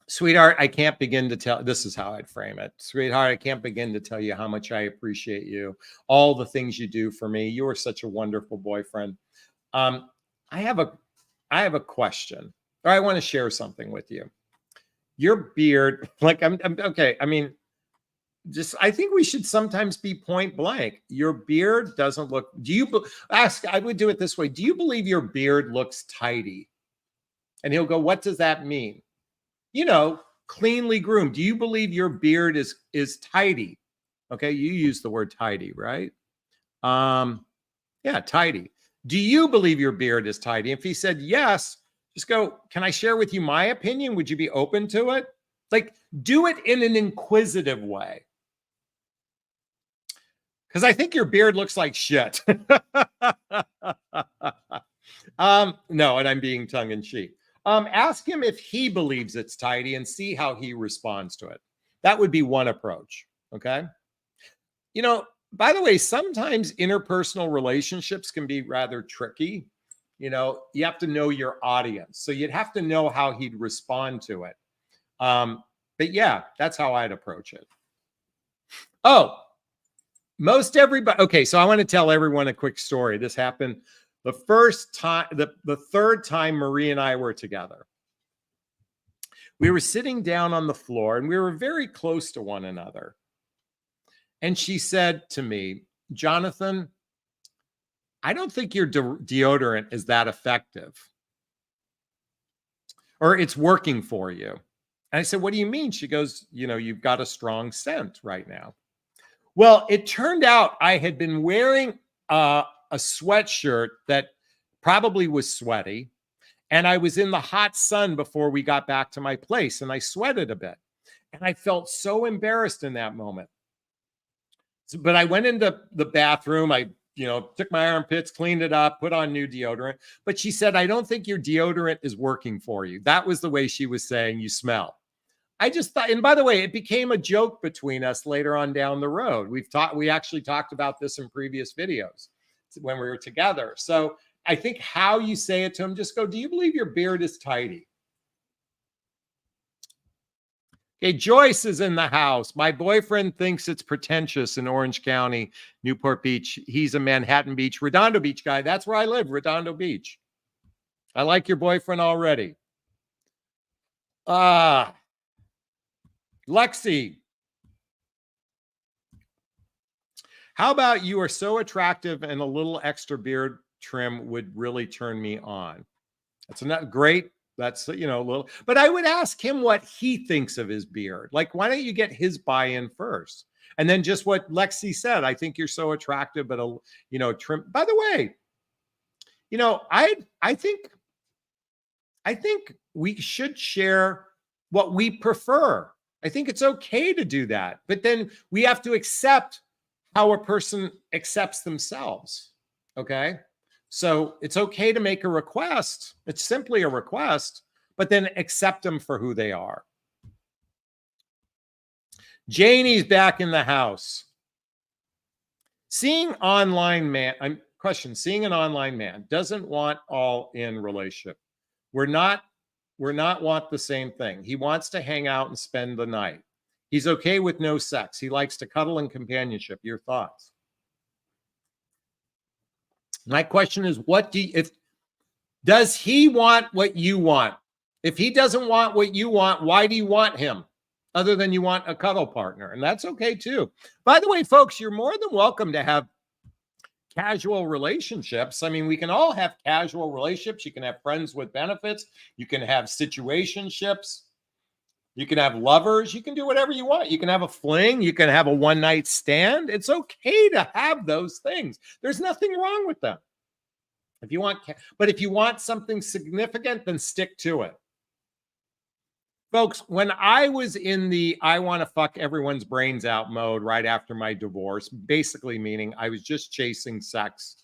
sweetheart, I can't begin to tell. This is how I'd frame it. Sweetheart, I can't begin to tell you how much I appreciate you. All the things you do for me. You are such a wonderful boyfriend. I have a question, or I want to share something with you. Your beard, like I'm okay. I mean, I think we should sometimes be point blank. Your beard doesn't look. I would do it this way. Do you believe your beard looks tidy? And he'll go, what does that mean? You know, cleanly groomed. Do you believe your beard is tidy? Okay, you use the word tidy, right? Yeah, tidy. Do you believe your beard is tidy? If he said yes, just go, can I share with you my opinion? Would you be open to it? Like, do it in an inquisitive way. Because I think your beard looks like shit. No, and I'm being tongue in cheek. Ask him if he believes it's tidy and see how he responds to it. That would be one approach. Okay. By the way, sometimes interpersonal relationships can be rather tricky. You have to know your audience. So you'd have to know how he'd respond to it. But yeah, that's how I'd approach it. Oh, most everybody. Okay, so I want to tell everyone a quick story. This happened the first time, the third time Marie and I were together. We were sitting down on the floor and we were very close to one another. And she said to me, Jonathan, I don't think your deodorant is that effective or it's working for you. And I said, what do you mean? She goes, you've got a strong scent right now. Well, it turned out I had been wearing a sweatshirt that probably was sweaty. And I was in the hot sun before we got back to my place and I sweated a bit. And I felt so embarrassed in that moment. But I went into the bathroom. I, took my armpits, cleaned it up, put on new deodorant. But she said, I don't think your deodorant is working for you. That was the way she was saying you smell. I just thought, and by the way, it became a joke between us later on down the road. We actually talked about this in previous videos when we were together. So I think how you say it to him, just go, do you believe your beard is tidy? Okay, Joyce is in the house. My boyfriend thinks it's pretentious in Orange County, Newport Beach. He's a Manhattan Beach, Redondo Beach guy. That's where I live, Redondo Beach. I like your boyfriend already. Lexi, how about you are so attractive and a little extra beard trim would really turn me on. That's not great. That's, a little, but I would ask him what he thinks of his beard. Like, why don't you get his buy-in first? And then just what Lexi said, I think you're so attractive, but trim. By the way, I think we should share what we prefer. I think it's okay to do that, but then we have to accept how a person accepts themselves. Okay. So it's okay to make a request. It's simply a request, but then accept them for who they are. Janie's back in the house. Seeing an online man doesn't want all in relationship. We're not want the same thing. He wants to hang out and spend the night. He's okay with no sex. He likes to cuddle and companionship. Your thoughts? My question is, does he want what you want? If he doesn't want what you want, why do you want him? Other than you want a cuddle partner. And that's okay too. By the way, folks, you're more than welcome to have casual relationships. I mean, we can all have casual relationships. You can have friends with benefits. You can have situationships. You can have lovers. You can do whatever you want. You can have a fling. You can have a one-night stand. It's okay to have those things. There's nothing wrong with them. But if you want something significant, then stick to it. Folks, when I was in the I want to fuck everyone's brains out mode right after my divorce, basically meaning I was just chasing sex.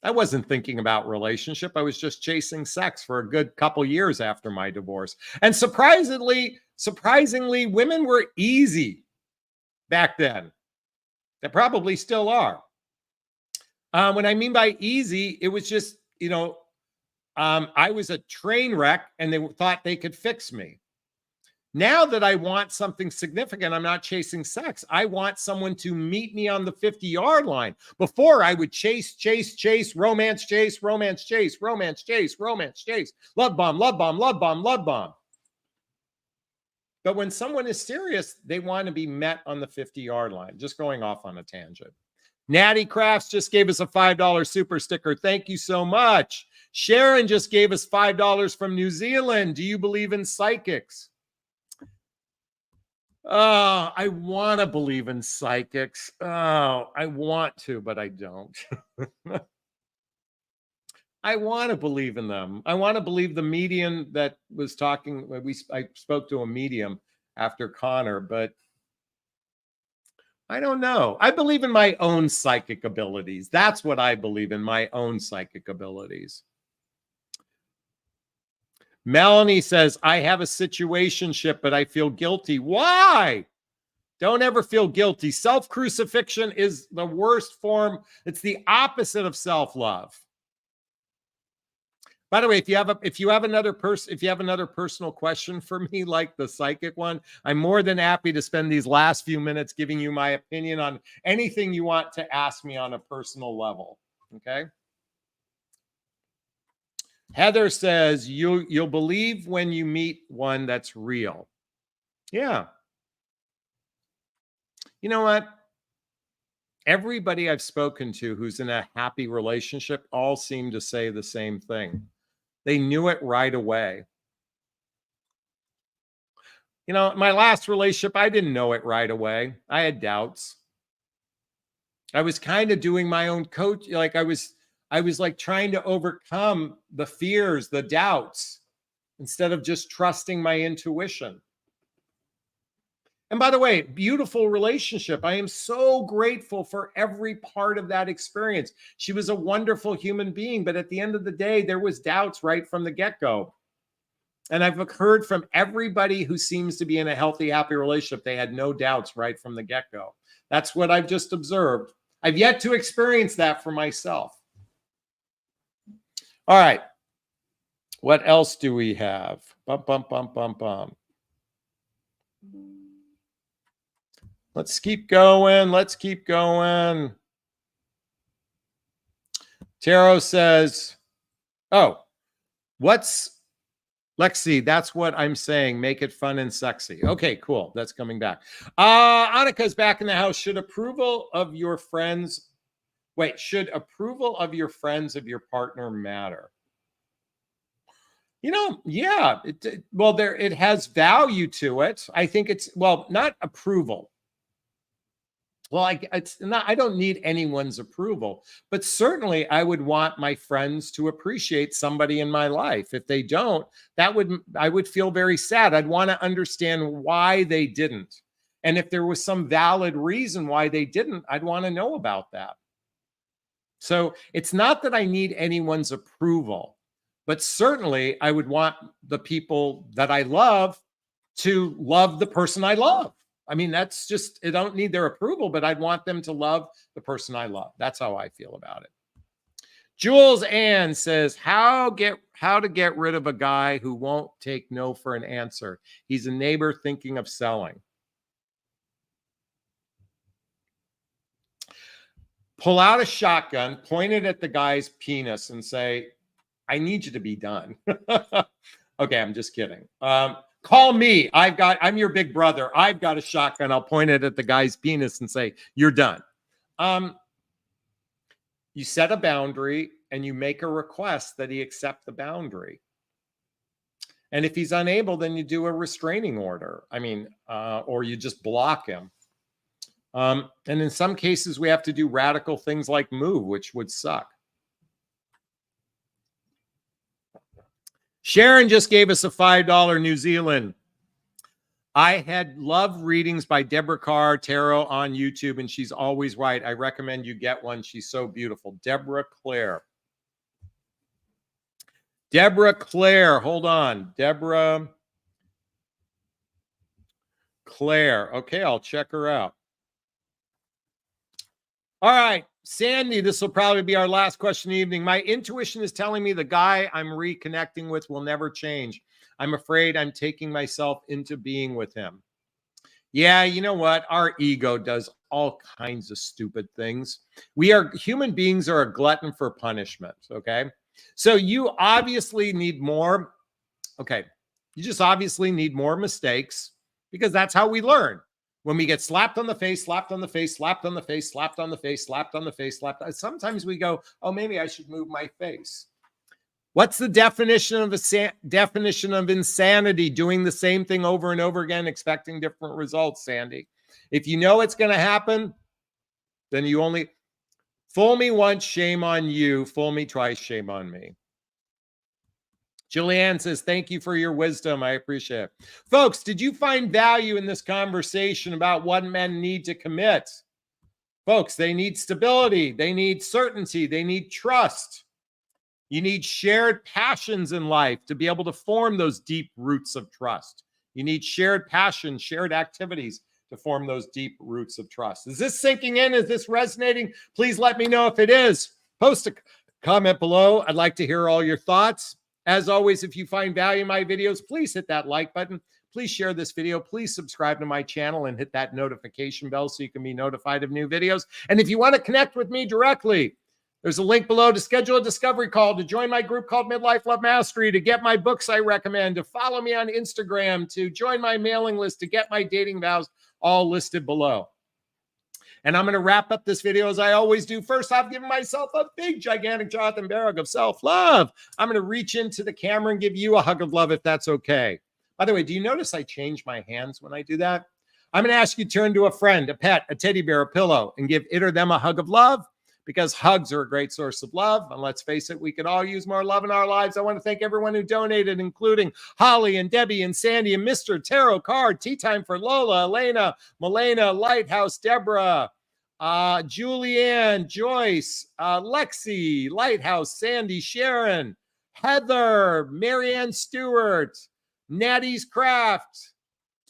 I wasn't thinking about relationship. I was just chasing sex for a good couple years after my divorce. And surprisingly, women were easy back then. They probably still are. When I mean by easy, it was just, I was a train wreck and they thought they could fix me. Now that I want something significant, I'm not chasing sex. I want someone to meet me on the 50-yard line. Before, I would chase, romance chase, love bomb. But when someone is serious, they want to be met on the 50-yard line. Just going off on a tangent. Natty Crafts just gave us a $5 super sticker. Thank you so much. Sharon just gave us $5 from New Zealand. Do you believe in psychics? Oh, I want to believe in psychics. Oh, I want to, but I don't. I want to believe in them. I want to believe the medium that was talking. I spoke to a medium after Connor, but I don't know. I believe in my own psychic abilities. That's what I believe in, my own psychic abilities. Melanie says, I have a situationship, but I feel guilty. Why? Don't ever feel guilty. Self-crucifixion is the worst form. It's the opposite of self-love. By the way, if you have another personal question for me, like the psychic one, I'm more than happy to spend these last few minutes giving you my opinion on anything you want to ask me on a personal level. Okay. Heather says you'll believe when you meet one that's real. Yeah. You know what? Everybody I've spoken to who's in a happy relationship all seem to say the same thing. They knew it right away. You know, my last relationship, I didn't know it right away. I had doubts. I was kind of doing my own coach. Like I was like trying to overcome the fears, the doubts, instead of just trusting my intuition. And by the way, beautiful relationship. I am so grateful for every part of that experience. She was a wonderful human being, but at the end of the day, there was doubts right from the get-go. And I've heard from everybody who seems to be in a healthy, happy relationship, they had no doubts right from the get-go. That's what I've just observed. I've yet to experience that for myself. All right. What else do we have? Bum, bum, bum, bum, bum. Let's keep going. Let's keep going. Tarot says, oh, Lexi, that's what I'm saying. Make it fun and sexy. Okay, cool. That's coming back. Annika's back in the house. Should approval of your friends of your partner matter? You know, yeah. It has value to it. I think it's, not approval. Well, I don't need anyone's approval, but certainly I would want my friends to appreciate somebody in my life. If they don't, I would feel very sad. I'd want to understand why they didn't. And if there was some valid reason why they didn't, I'd want to know about that. So it's not that I need anyone's approval, but certainly I would want the people that I love to love the person I love. I mean, that's just, I don't need their approval, but I'd want them to love the person I love. That's how I feel about it. Jules Ann says, how to get rid of a guy who won't take no for an answer. He's a neighbor thinking of selling. Pull out a shotgun, point it at the guy's penis and say, I need you to be done. Okay, I'm just kidding. Call me. I'm your big brother. I've got a shotgun. I'll point it at the guy's penis and say, you're done. You set a boundary and you make a request that he accept the boundary. And if he's unable, then you do a restraining order. Or you just block him. And in some cases, we have to do radical things like move, which would suck. Sharon just gave us a $5 New Zealand. I had loved readings by Deborah Carr Tarot on YouTube, and she's always right. I recommend you get one. She's so beautiful. Deborah Claire. Hold on. Deborah Claire. Okay, I'll check her out. All right, Sandy, this will probably be our last question of the evening. My intuition is telling me the guy I'm reconnecting with will never change. I'm afraid I'm taking myself into being with him. Yeah, you know what? Our ego does all kinds of stupid things. Human beings are a glutton for punishment, okay? So you obviously need more. Okay, you just obviously need more mistakes because that's how we learn. When we get slapped on the face, slapped on the face, slapped on the face, slapped on the face, slapped on the face, slapped. Sometimes we go, oh, maybe I should move my face. What's the definition of insanity? Doing the same thing over and over again, expecting different results, Sandy. If you know it's going to happen, then you only fool me once, shame on you. Fool me twice, shame on me. Julianne says, thank you for your wisdom. I appreciate it. Folks, did you find value in this conversation about what men need to commit? Folks, they need stability. They need certainty. They need trust. You need shared passions in life to be able to form those deep roots of trust. You need shared passions, shared activities to form those deep roots of trust. Is this sinking in? Is this resonating? Please let me know if it is. Post a comment below. I'd like to hear all your thoughts. As always, if you find value in my videos, please hit that like button. Please share this video. Please subscribe to my channel and hit that notification bell so you can be notified of new videos. And if you want to connect with me directly, there's a link below to schedule a discovery call, to join my group called Midlife Love Mastery, to get my books I recommend, to follow me on Instagram, to join my mailing list, to get my dating vows, all listed below. And I'm going to wrap up this video as I always do. First, I've given myself a big, gigantic Jonathan Barrick of self-love. I'm going to reach into the camera and give you a hug of love if that's okay. By the way, do you notice I change my hands when I do that? I'm going to ask you to turn to a friend, a pet, a teddy bear, a pillow, and give it or them a hug of love, because hugs are a great source of love. And let's face it, we could all use more love in our lives. I want to thank everyone who donated, including Holly and Debbie and Sandy and Mr. Tarot Card, Tea Time for Lola, Elena, Milena, Lighthouse, Deborah, Julianne, Joyce, Lexi, Lighthouse, Sandy, Sharon, Heather, Marianne Stewart, Natty's Craft,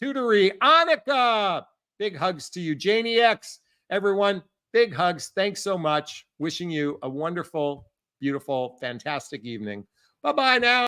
Tutory, Annika. Big hugs to you, Janie X. Everyone, big hugs. Thanks so much. Wishing you a wonderful, beautiful, fantastic evening. Bye-bye now.